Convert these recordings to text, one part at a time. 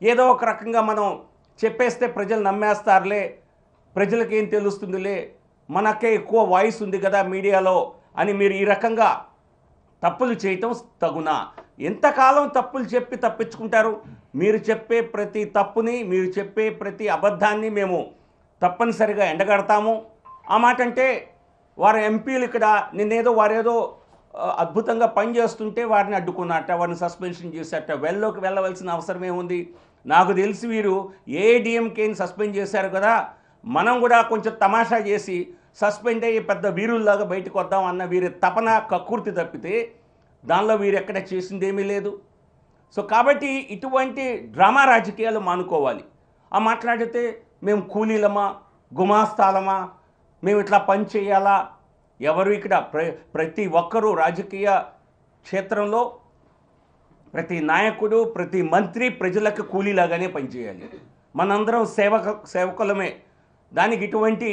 ఏదో ఒక రకంగా మనం చెప్పేస్తే ప్రజలు నమ్మేస్తారులే, ప్రజలకు ఏం తెలుస్తుందిలే, మనకే ఎక్కువ వాయిస్ ఉంది కదా మీడియాలో అని మీరు ఈ రకంగా తప్పులు చేయటం తగునా? ఎంతకాలం తప్పులు చెప్పి తప్పించుకుంటారు? మీరు చెప్పే ప్రతి తప్పుని, మీరు చెప్పే ప్రతి అబద్ధాన్ని మేము తప్పనిసరిగా ఎండగడతాము. ఆ మాట అంటే వారి ఎంపీలు ఇక్కడ నిన్నేదో వారేదో అద్భుతంగా పనిచేస్తుంటే వారిని అడ్డుకున్నట్ట, వారిని సస్పెన్షన్ చేశారట. వెళ్ళలోకి వెళ్ళవలసిన అవసరం ఏముంది? నాకు తెలిసి వీరు ఏఐడిఎంకేని సస్పెండ్ చేశారు కదా, మనం కూడా కొంచెం తమాషా చేసి సస్పెండ్ అయ్యి పెద్ద వీరుల్లాగా బయటకు వద్దాం అన్న వీరి తపన కక్కుర్తి తప్పితే దానిలో వీరు ఎక్కడ చేసిందేమీ లేదు. సో కాబట్టి ఇటువంటి డ్రామా రాజకీయాలు మానుకోవాలి. ఆ మాట్లాడితే మేము కూలీలమా, గుమాస్తాలమా, మేము ఇట్లా పని చేయాలా? ఎవరు ఇక్కడ ప్రతి ఒక్కరూ రాజకీయ క్షేత్రంలో ప్రతి నాయకుడు, ప్రతి మంత్రి ప్రజలకు కూలీలాగానే పనిచేయాలి. మనందరం సేవకులమే. దానికి ఇటువంటి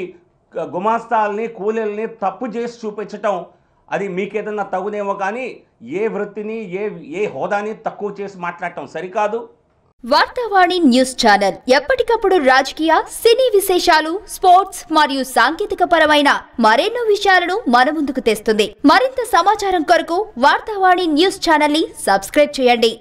గుమాస్తాల్ని, కూలీలని తప్పు చేసి చూపించటం అది మీకేదన్నా తగునేమో, కానీ ఏ వృత్తిని, ఏ హోదాని తక్కువ చేసి మాట్లాడటం సరికాదు. వార్తావాణి న్యూస్ ఛానల్ ఎప్పటికప్పుడు రాజకీయ, సినీ విశేషాలు, స్పోర్ట్స్ మరియు సాంకేతిక పరమైన మరెన్నో విషయాలను మన ముందుకు తెస్తుంది. మరింత సమాచారం కొరకు వార్తావాణి న్యూస్ ఛానల్ ని సబ్స్క్రైబ్ చేయండి.